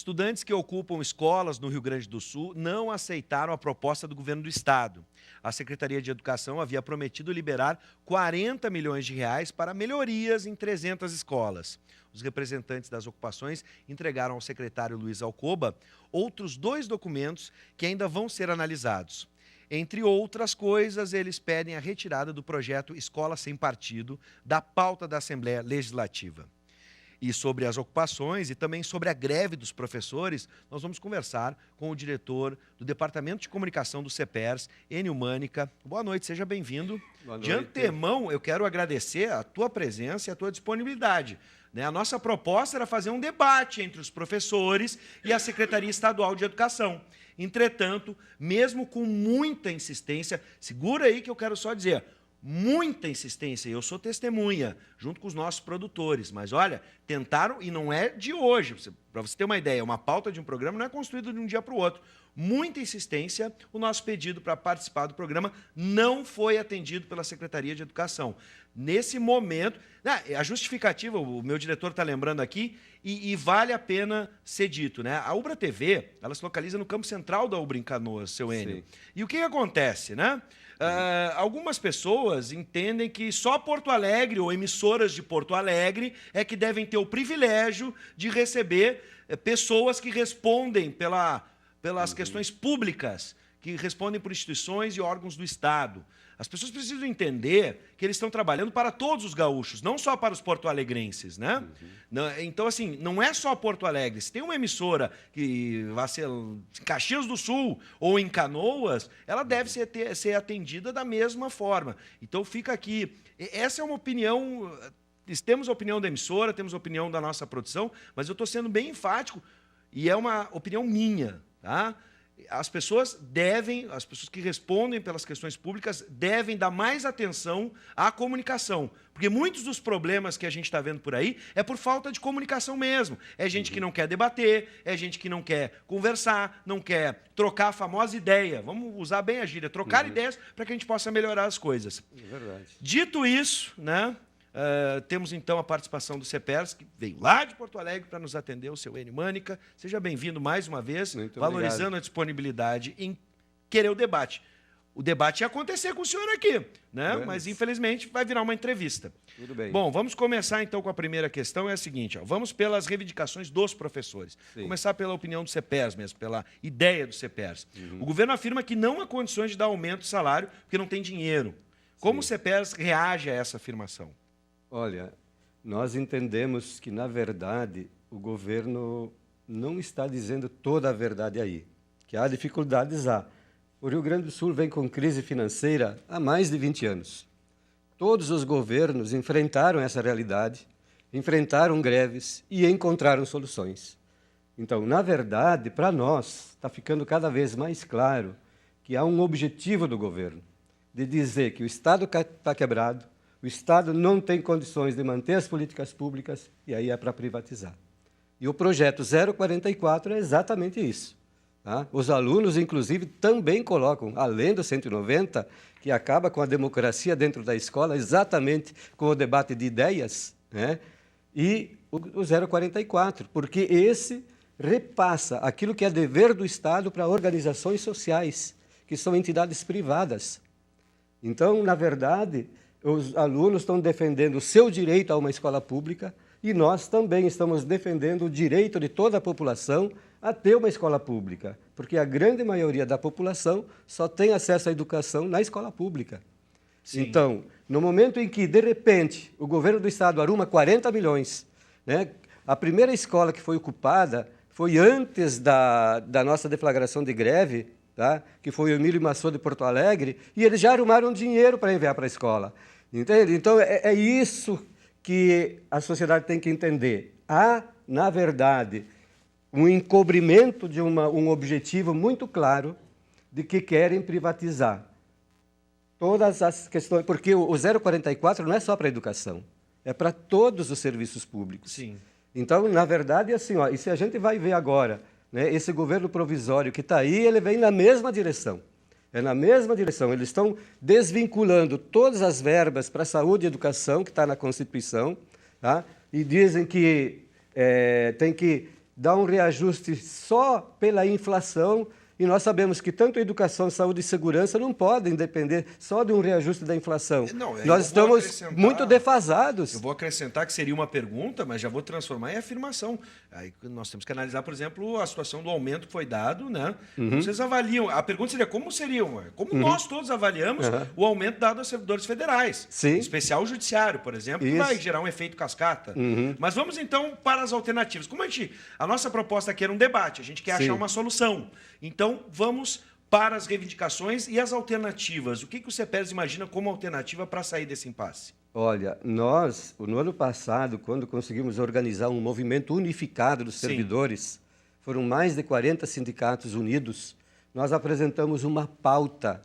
Estudantes que ocupam escolas no Rio Grande do Sul não aceitaram a proposta do governo do estado. A Secretaria de Educação havia prometido liberar 40 milhões de reais para melhorias em 300 escolas. Os representantes das ocupações entregaram ao secretário Luiz Alcoba outros 2 documentos que ainda vão ser analisados. Entre outras coisas, eles pedem a retirada do projeto Escola Sem Partido da pauta da Assembleia Legislativa. E sobre as ocupações e também sobre a greve dos professores, nós vamos conversar com o diretor do Departamento de Comunicação do CEPERS, Enio Mânica. Boa noite, seja bem-vindo. De antemão, eu quero agradecer a tua presença e a tua disponibilidade. A nossa proposta era fazer um debate entre os professores e a Secretaria Estadual de Educação. Entretanto, mesmo com muita insistência, segura aí que eu quero só dizer, muita insistência, eu sou testemunha, junto com os nossos produtores, mas olha, tentaram, e não é de hoje, para você ter uma ideia, uma pauta de um programa não é construída de um dia para o outro. Muita insistência, o nosso pedido para participar do programa não foi atendido pela Secretaria de Educação. Nesse momento, a justificativa, o meu diretor está lembrando aqui, e vale a pena ser dito, né? A Ubra TV, ela se localiza no campo central da Ubra em Canoas, seu Enio. Sim. E o que acontece, né? Algumas pessoas entendem que só Porto Alegre ou emissoras de Porto Alegre é que devem ter o privilégio de receber pessoas que respondem pelas questões públicas, que respondem por instituições e órgãos do Estado. As pessoas precisam entender que eles estão trabalhando para todos os gaúchos, não só para os porto-alegrenses, né? Então, assim, não é só Porto Alegre. Se tem uma emissora que vai ser em Caxias do Sul ou em Canoas, ela deve ser atendida da mesma forma. Então, fica aqui. Essa é uma opinião. Temos a opinião da emissora, temos a opinião da nossa produção, mas eu estou sendo bem enfático e é uma opinião minha, tá? As pessoas que respondem pelas questões públicas devem dar mais atenção à comunicação, porque muitos dos problemas que a gente está vendo por aí é por falta de comunicação mesmo. É gente que não quer debater, é gente que não quer conversar, não quer trocar a famosa ideia. Vamos usar bem a gíria, trocar ideias para que a gente possa melhorar as coisas. É verdade. Dito isso, né? Temos, então, a participação do CEPERS, que veio lá de Porto Alegre para nos atender, o seu Enio Mânica. Seja bem-vindo mais uma vez, muito valorizando obrigado. A disponibilidade em querer o debate. O debate ia acontecer com o senhor aqui, né? Mas, infelizmente, vai virar uma entrevista. Tudo bem. Bom, vamos começar, então, com a primeira questão. É a seguinte, vamos pelas reivindicações dos professores. Sim. Começar pela opinião do CEPERS mesmo, pela ideia do CEPERS. O governo afirma que não há condições de dar aumento de salário porque não tem dinheiro. Como o CEPERS reage a essa afirmação? Olha, nós entendemos que, na verdade, o governo não está dizendo toda a verdade aí, que há dificuldades. O Rio Grande do Sul vem com crise financeira há mais de 20 anos. Todos os governos enfrentaram essa realidade, enfrentaram greves e encontraram soluções. Então, na verdade, para nós, está ficando cada vez mais claro que há um objetivo do governo, de dizer que o Estado está quebrado, o Estado não tem condições de manter as políticas públicas e aí é para privatizar. E o projeto 044 é exatamente isso. Tá? Os alunos, inclusive, também colocam, além do 190, que acaba com a democracia dentro da escola, exatamente com o debate de ideias, né? E o 044, porque esse repassa aquilo que é dever do Estado para organizações sociais, que são entidades privadas. Então, na verdade, os alunos estão defendendo o seu direito a uma escola pública e nós também estamos defendendo o direito de toda a população a ter uma escola pública, porque a grande maioria da população só tem acesso à educação na escola pública. Sim. Então, no momento em que, de repente, o governo do Estado arruma 40 milhões, né, a primeira escola que foi ocupada foi antes da nossa deflagração de greve, tá, que foi o Emílio Massot de Porto Alegre, e eles já arrumaram dinheiro para enviar para a escola. Entende? Então, é isso que a sociedade tem que entender. Há, na verdade, um encobrimento de um objetivo muito claro de que querem privatizar todas as questões, porque o 044 não é só para a educação, é para todos os serviços públicos. Sim. Então, na verdade, assim, e se a gente vai ver agora, né, esse governo provisório que está aí, ele vem na mesma direção. É na mesma direção. Eles estão desvinculando todas as verbas para saúde e educação, que está na Constituição, tá? E dizem que tem que dá um reajuste só pela inflação, e nós sabemos que tanto a educação, saúde e segurança não podem depender só de um reajuste da inflação. Não, nós estamos muito defasados. Eu vou acrescentar que seria uma pergunta, mas já vou transformar em afirmação. Aí nós temos que analisar, por exemplo, a situação do aumento que foi dado, né? Como vocês avaliam? A pergunta seria como nós todos avaliamos o aumento dado aos servidores federais, Sim. em especial o judiciário, por exemplo, que vai gerar um efeito cascata. Mas vamos então para as alternativas. Como a nossa proposta aqui era um debate, a gente quer achar uma solução. Então, vamos para as reivindicações e as alternativas. O que o CEPERS imagina como alternativa para sair desse impasse? Olha, nós, no ano passado, quando conseguimos organizar um movimento unificado dos servidores, foram mais de 40 sindicatos unidos, nós apresentamos uma pauta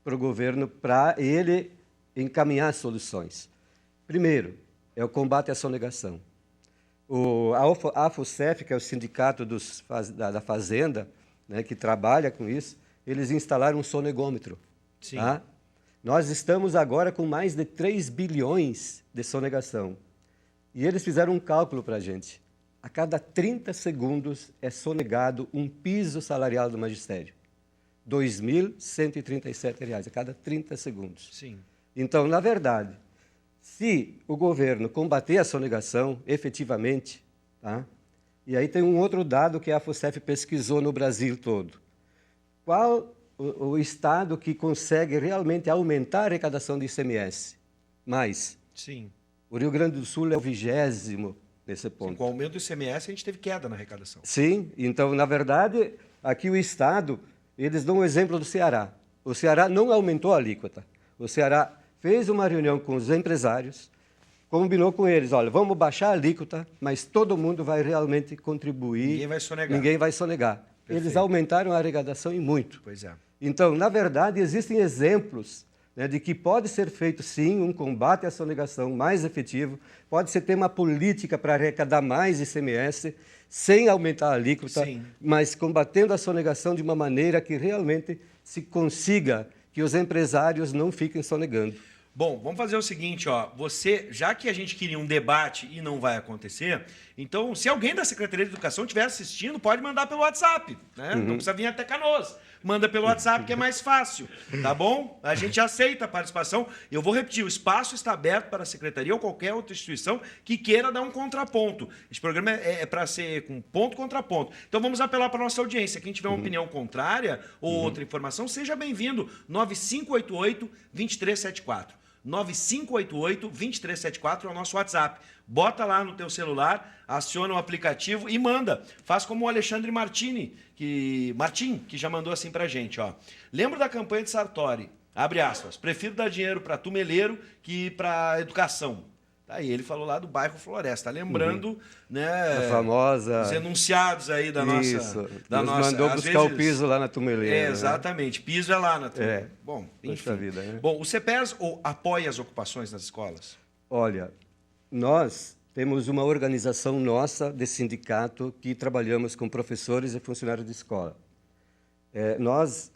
para o governo para ele encaminhar soluções. Primeiro, é o combate à sonegação. A AFUCEF, que é o sindicato da Fazenda, né, que trabalha com isso, eles instalaram um sonegômetro. Sim. Tá? Nós estamos agora com mais de 3 bilhões de sonegação. E eles fizeram um cálculo para a gente. A cada 30 segundos é sonegado um piso salarial do magistério. R$ 2.137, a cada 30 segundos. Sim. Então, na verdade, se o governo combater a sonegação efetivamente, tá? E aí tem um outro dado que a AFUCEF pesquisou no Brasil todo. Qual o estado que consegue realmente aumentar a arrecadação de ICMS? Mais. Sim. O Rio Grande do Sul é o 20º nesse ponto. Sim, com o aumento do ICMS, a gente teve queda na arrecadação. Sim. Então, na verdade, aqui o estado, eles dão um exemplo do Ceará. O Ceará não aumentou a alíquota. O Ceará fez uma reunião com os empresários, combinou com eles, olha, vamos baixar a alíquota, mas todo mundo vai realmente contribuir. Ninguém vai sonegar. Ninguém vai sonegar. Perfeito. Eles aumentaram a arrecadação e muito. Pois é. Então, na verdade, existem exemplos, né, de que pode ser feito, sim, um combate à sonegação mais efetivo, pode-se ter uma política para arrecadar mais ICMS, sem aumentar a alíquota, Sim. mas combatendo a sonegação de uma maneira que realmente se consiga que os empresários não fiquem sonegando. Bom, vamos fazer o seguinte, ó. Já que a gente queria um debate e não vai acontecer, então, se alguém da Secretaria de Educação estiver assistindo, pode mandar pelo WhatsApp, né? Não precisa vir até Canoas. Manda pelo WhatsApp, que é mais fácil, tá bom? A gente aceita a participação. Eu vou repetir, o espaço está aberto para a Secretaria ou qualquer outra instituição que queira dar um contraponto. Esse programa é para ser com ponto contra ponto. Então, vamos apelar para a nossa audiência. Quem tiver uma opinião contrária ou outra informação, seja bem-vindo. 9588-2374. 9588-2374 é o nosso WhatsApp. Bota lá no teu celular, aciona o aplicativo e manda. Faz como o Alexandre Martin, que já mandou assim pra gente, ó. Lembro da campanha de Sartori, abre aspas, prefiro dar dinheiro para tumeleiro que para educação. Tá aí, ele falou lá do bairro Floresta, lembrando, né, a famosa... os enunciados aí da nossa... Isso, nos mandou buscar o piso lá na tumeleira. Exatamente, né? Piso é lá na tumeleira. Bom, enfim. Vida, né? Bom, o CEPERS apoia as ocupações nas escolas? Olha, nós temos uma organização nossa de sindicato que trabalhamos com professores e funcionários de escola. Nós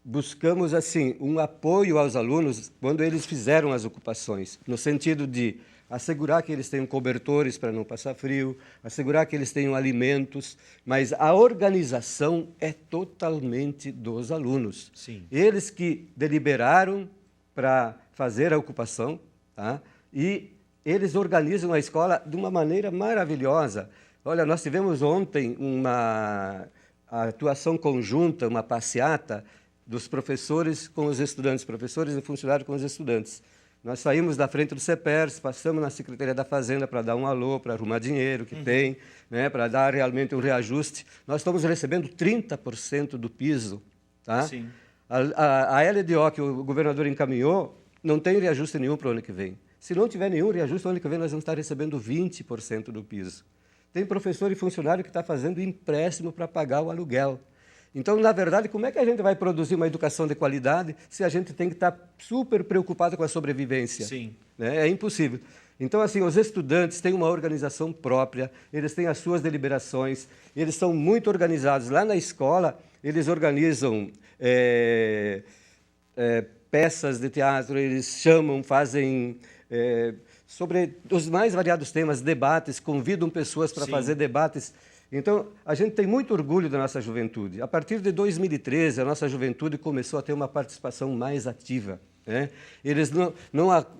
buscamos, assim, um apoio aos alunos quando eles fizeram as ocupações, no sentido de assegurar que eles tenham cobertores para não passar frio, assegurar que eles tenham alimentos, mas a organização é totalmente dos alunos. Sim. Eles que deliberaram para fazer a ocupação, tá? E eles organizam a escola de uma maneira maravilhosa. Olha, nós tivemos ontem uma atuação conjunta, uma passeata dos professores com os estudantes, professores e funcionários com os estudantes. Nós saímos da frente do CEPERS, passamos na Secretaria da Fazenda para dar um alô, para arrumar dinheiro que tem, né, para dar realmente um reajuste. Nós estamos recebendo 30% do piso. Tá? Sim. A LDO que o governador encaminhou não tem reajuste nenhum para o ano que vem. Se não tiver nenhum reajuste, no ano que vem nós vamos estar recebendo 20% do piso. Tem professor e funcionário que está fazendo empréstimo para pagar o aluguel. Então, na verdade, como é que a gente vai produzir uma educação de qualidade se a gente tem que estar super preocupado com a sobrevivência? Sim. Né? É impossível. Então, assim, os estudantes têm uma organização própria, eles têm as suas deliberações, eles são muito organizados. Lá na escola, eles organizam peças de teatro, eles chamam, fazem... sobre os mais variados temas, debates, convidam pessoas para fazer debates Então, a gente tem muito orgulho da nossa juventude. A partir de 2013, a nossa juventude começou a ter uma participação mais ativa. Né? Eles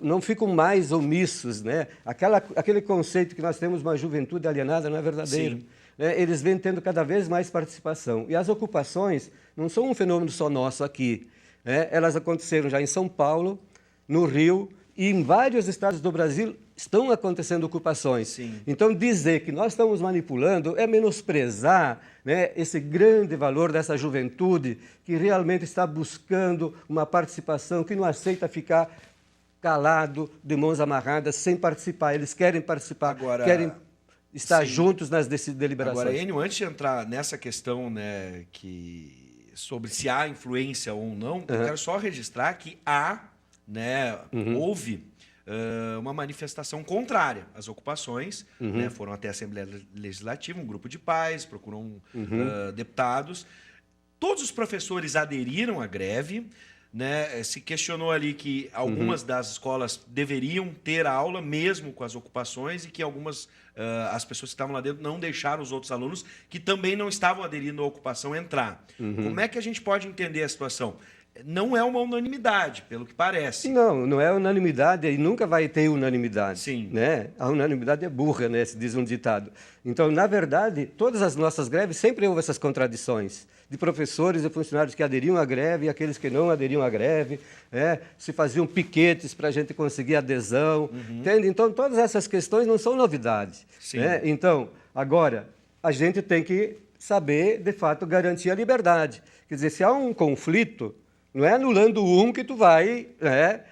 não ficam mais omissos. Né? Aquele conceito que nós temos uma juventude alienada não é verdadeiro. Né? Eles vêm tendo cada vez mais participação. E as ocupações não são um fenômeno só nosso aqui. Né? Elas aconteceram já em São Paulo, no Rio, e em vários estados do Brasil estão acontecendo ocupações. Sim. Então, dizer que nós estamos manipulando é menosprezar, né, esse grande valor dessa juventude que realmente está buscando uma participação, que não aceita ficar calado, de mãos amarradas, sem participar. Eles querem participar, Agora, querem estar sim. juntos nas deliberações. Agora, Enio, antes de entrar nessa questão, né, sobre se há influência ou não, eu quero só registrar que houve uma manifestação contrária às ocupações, né, foram até a Assembleia Legislativa, um grupo de pais, procuram deputados. Todos os professores aderiram à greve, né, se questionou ali que algumas das escolas deveriam ter aula mesmo com as ocupações e que as pessoas que estavam lá dentro não deixaram os outros alunos que também não estavam aderindo à ocupação entrar. Como é que a gente pode entender a situação? Não é uma unanimidade, pelo que parece. Não é unanimidade e nunca vai ter unanimidade. Sim. Né? A unanimidade é burra, né, se diz um ditado. Então, na verdade, todas as nossas greves sempre houve essas contradições de professores e funcionários que aderiam à greve e aqueles que não aderiam à greve. Né? Se faziam piquetes para a gente conseguir adesão. Entende? Então, todas essas questões não são novidade. Né? Então, agora, a gente tem que saber, de fato, garantir a liberdade. Quer dizer, se há um conflito, não é anulando um que tu vai, né?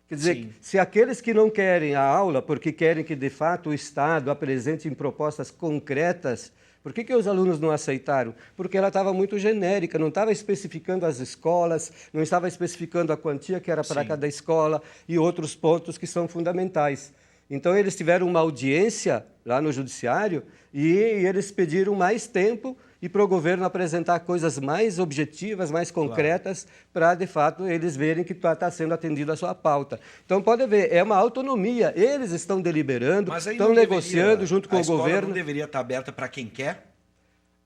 Quer dizer, se aqueles que não querem a aula, porque querem que, de fato, o Estado apresente propostas concretas, por que os alunos não aceitaram? Porque ela estava muito genérica, não estava especificando as escolas, não estava especificando a quantia que era para cada escola e outros pontos que são fundamentais. Então, eles tiveram uma audiência lá no Judiciário e eles pediram mais tempo e para o governo apresentar coisas mais objetivas, mais concretas, para, de fato, eles verem que está sendo atendida a sua pauta. Então, pode ver, é uma autonomia. Eles estão deliberando, estão negociando junto com o governo. A escola não deveria estar aberta para quem quer?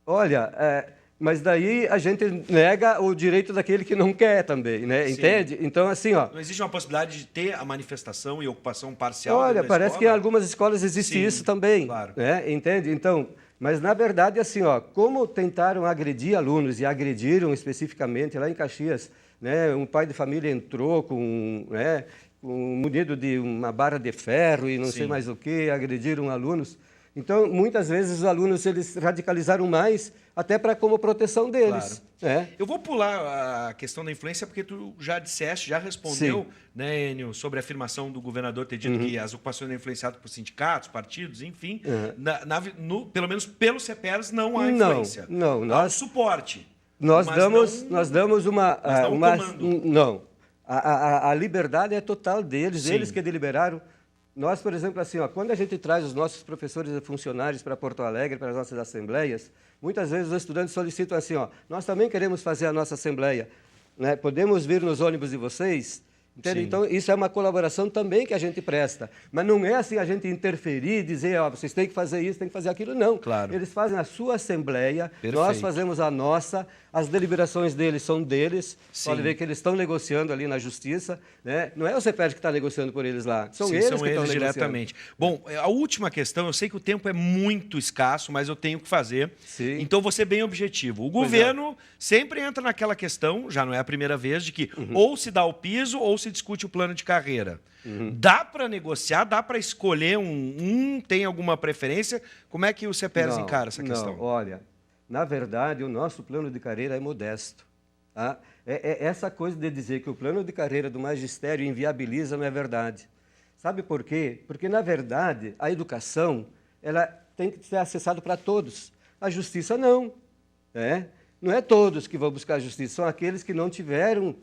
Olha, mas daí a gente nega o direito daquele que não quer também, né? Entende? Então, assim, ó... Não existe uma possibilidade de ter a manifestação e ocupação parcial? Olha, parece que em algumas escolas existe isso também. Claro. Né? Entende? Então... Mas, na verdade, assim, ó, como tentaram agredir alunos e agrediram especificamente lá em Caxias, né, um pai de família entrou munido de uma barra de ferro e não sei mais o que, agrediram alunos. Então, muitas vezes, os alunos eles radicalizaram mais, até como proteção deles. Claro. Eu vou pular a questão da influência, porque tu já disseste, já respondeu, né, Enio, sobre a afirmação do governador ter dito que as ocupações eram influenciadas por sindicatos, partidos, enfim. Pelo menos pelo CEPERS não há influência. Não. Há um suporte. Nós damos uma... Não. A liberdade é total deles, eles que deliberaram. Nós, por exemplo, assim, ó, quando a gente traz os nossos professores e funcionários para Porto Alegre, para as nossas assembleias, muitas vezes os estudantes solicitam assim, ó, nós também queremos fazer a nossa assembleia, né? Podemos vir nos ônibus de vocês? Então, isso é uma colaboração também que a gente presta. Mas não é assim a gente interferir, dizer, ó, vocês têm que fazer isso, têm que fazer aquilo, não. Claro. Eles fazem a sua assembleia, Perfeito. Nós fazemos a nossa, as deliberações deles são deles, pode ver que eles estão negociando ali na justiça, né? Não é o CEPERJ que está negociando por eles lá, são eles que estão negociando. Diretamente. Bom, a última questão, eu sei que o tempo é muito escasso, mas eu tenho que fazer, então vou ser bem objetivo. O governo sempre entra naquela questão, já não é a primeira vez, de que ou se dá o piso ou se discute o plano de carreira. Dá para negociar, dá para escolher tem alguma preferência? Como é que o CEPERS encara essa questão? Não, olha, na verdade, o nosso plano de carreira é modesto. Tá? Essa coisa de dizer que o plano de carreira do magistério inviabiliza não é verdade. Sabe por quê? Porque, na verdade, a educação ela tem que ser acessada para todos. A justiça não. Não é todos que vão buscar a justiça, são aqueles que não tiveram,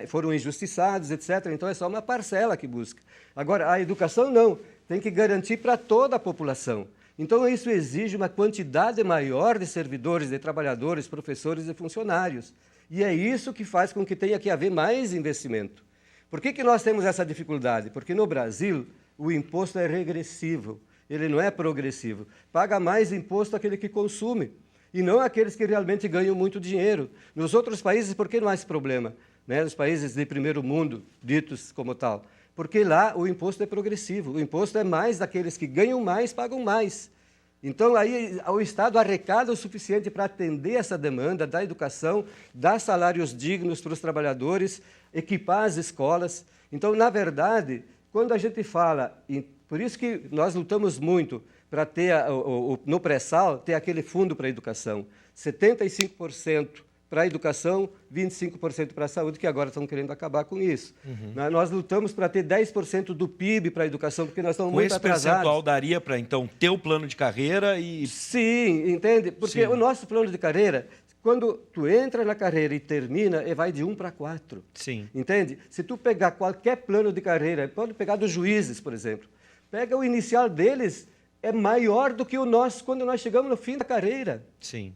foram injustiçados, etc. Então, é só uma parcela que busca. Agora, a educação não, tem que garantir para toda a população. Então, isso exige uma quantidade maior de servidores, de trabalhadores, professores e funcionários. E é isso que faz com que tenha que haver mais investimento. Por que nós temos essa dificuldade? Porque no Brasil, o imposto é regressivo. ele não é progressivo. Paga mais imposto aquele que consome, e não aqueles que realmente ganham muito dinheiro. Nos outros países, por que não há esse problema? Né? Nos países de primeiro mundo, ditos como tal. Porque lá o imposto é progressivo, o imposto é mais daqueles que ganham mais, pagam mais. Então, aí o Estado arrecada o suficiente para atender essa demanda da educação, dar salários dignos para os trabalhadores, equipar as escolas. Então, na verdade, quando a gente fala, por isso que nós lutamos muito para ter, no pré-sal, ter aquele fundo para a educação, 75% para a educação, 25% para a saúde, que agora estão querendo acabar com isso. Nós lutamos para ter 10% do PIB para a educação, porque nós estamos muito atrasados. Com esse percentual daria para, então, ter o plano de carreira e... Sim, entende? Porque o nosso plano de carreira, quando tu entra na carreira e termina, vai de 1 para 4. Sim. Entende? Se tu pegar qualquer plano de carreira, pode pegar dos juízes, por exemplo, pega o inicial deles, é maior do que o nosso quando nós chegamos no fim da carreira. Sim.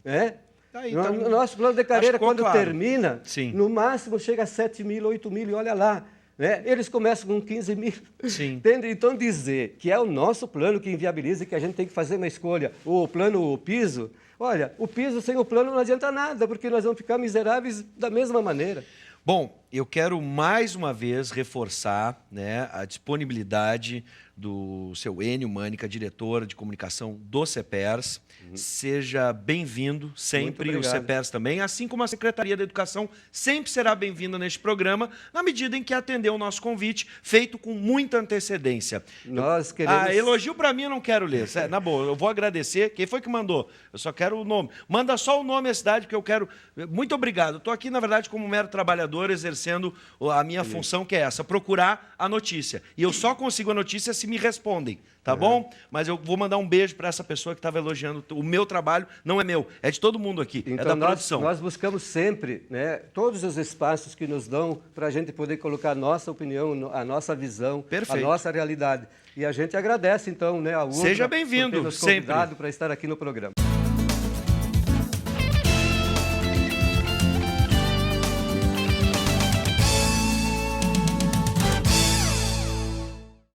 Então, o nosso plano de carreira, quando termina, Sim. no máximo chega a 7 mil, 8 mil, e olha lá. Né? Eles começam com 15 mil. Sim. Entende? Então, dizer que é o nosso plano que inviabiliza e que a gente tem que fazer uma escolha, o plano, o piso, olha, o piso sem o plano não adianta nada, porque nós vamos ficar miseráveis da mesma maneira. Bom, eu quero mais uma vez reforçar, né, a disponibilidade do seu Enio Mânica, diretor de comunicação do CEPERS. Seja bem-vindo sempre, o CEPERS também, assim como a Secretaria da Educação sempre será bem-vinda neste programa, na medida em que atendeu o nosso convite, feito com muita antecedência. Nós queremos... elogio para mim eu não quero ler, na boa, eu vou agradecer. Quem foi que mandou? Eu só quero o nome. Manda só o nome e a cidade, porque eu quero... Muito obrigado. Estou aqui, na verdade, como mero trabalhador, exercendo a minha função, que é essa, procurar a notícia. E eu só consigo a notícia se me respondem, tá bom? Mas eu vou mandar um beijo para essa pessoa que estava elogiando. O meu trabalho não é meu, é de todo mundo aqui, então, é da produção. Nós buscamos sempre, né, todos os espaços que nos dão para a gente poder colocar a nossa opinião, a nossa visão, Perfeito. a nossa realidade. E a gente agradece, então, né, a URBA Seja bem-vindo, por ter nos convidado para estar aqui no programa.